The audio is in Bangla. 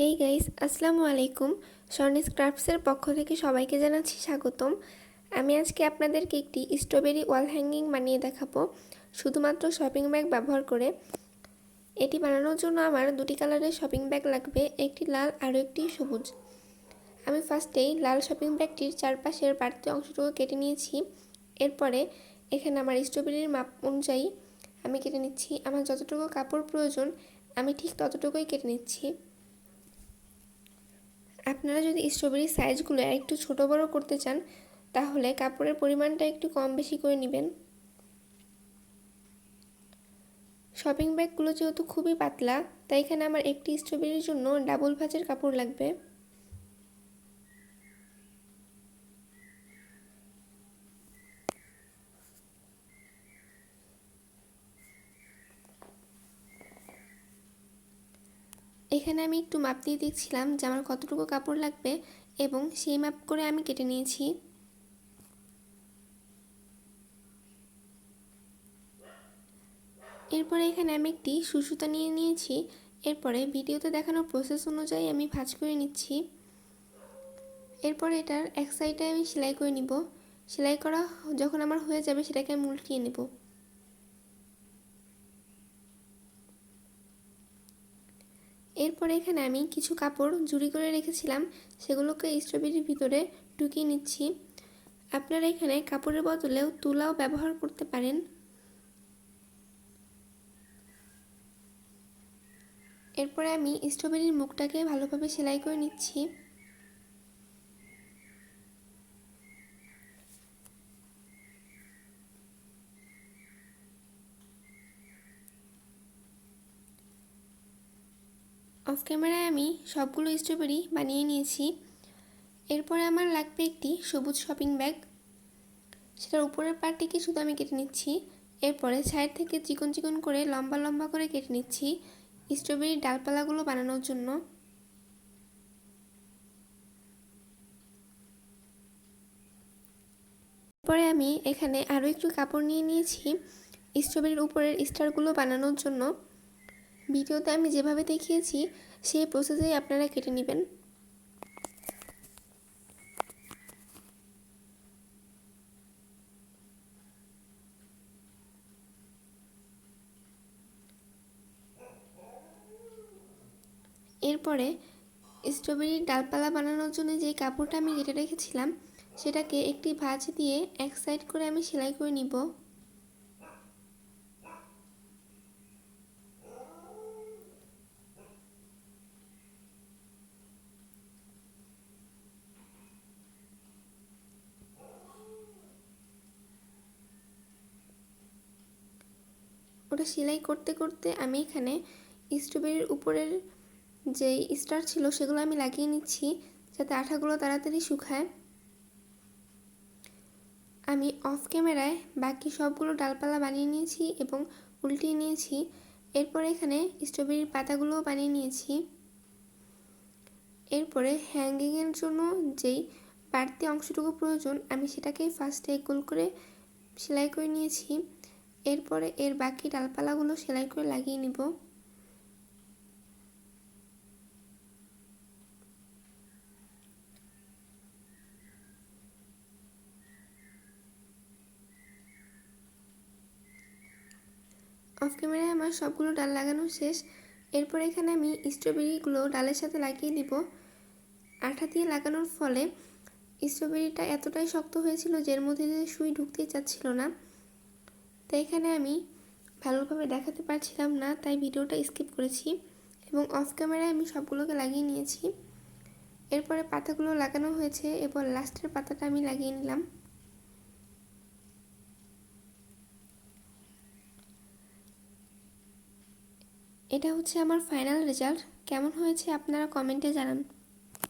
এই গাইস, আসসালামু আলাইকুম। স্বর্ণিস ক্রাফটসের পক্ষ থেকে সবাইকে জানাচ্ছি স্বাগতম। আমি আজকে আপনাদেরকে একটি স্ট্রবেরি ওয়াল হ্যাঙ্গিং বানিয়ে দেখাবো শুধুমাত্র শপিং ব্যাগ ব্যবহার করে। এটি বানানোর জন্য আমার দুটি কালারের শপিং ব্যাগ লাগবে, একটি লাল আর একটি সবুজ। আমি ফার্স্টেই লাল শপিং ব্যাগটির চারপাশের বাড়তি অংশটুকু কেটে নিয়েছি। এরপরে এখানে আমার স্ট্রবেরির মাপ অনুযায়ী আমি কেটে নিচ্ছি। আমার যতটুকু কাপড় প্রয়োজন আমি ঠিক ততটুকুই কেটে নিচ্ছি। আপনারা যদি স্ট্রবেরির সাইজগুলো একটু ছোট বড় করতে চান তাহলে কাপড়ের পরিমাণটা একটু কম বেশি করে নেবেন। শপিং ব্যাগগুলো যেহেতু খুবই পাতলা, তাই এখানে আমার একটি স্ট্রবেরির জন্য ডাবল ভাঁজের কাপড় লাগবে। এখানে আমি একটু মাপ দিয়ে দেখছিলাম যে আমার কতটুকু কাপড় লাগবে এবং সেই মাপ করে আমি কেটে নিয়েছি। এরপরে এখানে আমি একটি সুতা নিয়ে নিয়েছি। এরপরে ভিডিওতে দেখানো প্রসেস অনুযায়ী আমি ভাঁজ করে নিচ্ছি। এরপরে এটার এক সাইডে আমি সেলাই করে নিব। সেলাই করা যখন আমার হয়ে যাবে সেটাকে আমি উল্টিয়ে নেব। এরপরে এখানে আমি কিছু কাপড় জুড়ি করে রেখেছিলাম, সেগুলোকে স্ট্রবেরির ভিতরে ঢুকিয়ে নিচ্ছি। আপনারা এখানে কাপড়ের বদলেও তুলাও ব্যবহার করতে পারেন। এরপরে আমি স্ট্রবেরির মুখটাকে ভালোভাবে সেলাই করে নিচ্ছি। অফ ক্যামেরায় আমি সবগুলো স্ট্রবেরি বানিয়ে নিয়েছি। এরপরে আমার লাগবে একটি সবুজ শপিং ব্যাগ। সেটার উপরের পার্টটিকে শুধু আমি কেটে নিচ্ছি। এরপরে সাইড থেকে চিকন চিকন করে লম্বা লম্বা করে কেটে নিচ্ছি স্ট্রবেরির ডালপালাগুলো বানানোর জন্য। এরপরে আমি এখানে আরও একটু কাপড় নিয়ে নিয়েছি স্ট্রবেরির উপরের স্টারগুলো বানানোর জন্য। ভিডিওতে আমি যেভাবে দেখিয়েছি সেই প্রসেসেই আপনারা কেটে নেবেন। এরপরে স্ট্রবেরির ডালপালা বানানোর জন্য যে কাপড়টা আমি কেটে রেখেছিলাম সেটাকে একটি ভাঁজ দিয়ে এক সাইড করে আমি সেলাই করে নিব। ওটা সেলাই করতে করতে আমি এখানে স্ট্রবেরির উপরের যে স্টার ছিল সেগুলো আমি লাগিয়ে নিচ্ছি যাতে আঠাগুলো তাড়াতাড়ি শুকায়। আমি অফ ক্যামেরায় বাকি সবগুলো ডালপালা বানিয়ে নিয়েছি এবং উল্টিয়ে নিয়েছি। এরপরে এখানে স্ট্রবেরির পাতাগুলোও বানিয়ে নিয়েছি। এরপরে হ্যাঙ্গিংয়ের জন্য যেই বাড়তি অংশটুকু প্রয়োজন আমি সেটাকেই ফার্স্টে গোল করে সেলাই করে নিয়েছি। এরপরে এর বাকি ডালপালাগুলো সেলাই করে লাগিয়ে নিব। অফ ক্যামেরায় আমার সবগুলো ডাল লাগানো শেষ। এরপর এখানে আমি স্ট্রবেরিগুলো ডালের সাথে লাগিয়ে দিব। আঠা দিয়ে লাগানোর ফলে স্ট্রবেরিটা এতটাই শক্ত হয়েছিল যে এর মধ্যে দিয়ে সুই ঢুকতেই চাচ্ছিল না। তাই এখানে আমি ভালোভাবে দেখাতে পারছিলাম না, তাই ভিডিওটা স্কিপ করেছি এবং অফ ক্যামেরায় আমি সবগুলোকে লাগিয়ে নিয়েছি। এরপরে পাতাগুলো লাগানো হয়েছে এবং লাস্টের পাতাটা আমি লাগিয়ে নিলাম। এটা হচ্ছে আমার ফাইনাল রেজাল্ট। কেমন হয়েছে আপনারা কমেন্টে জানান।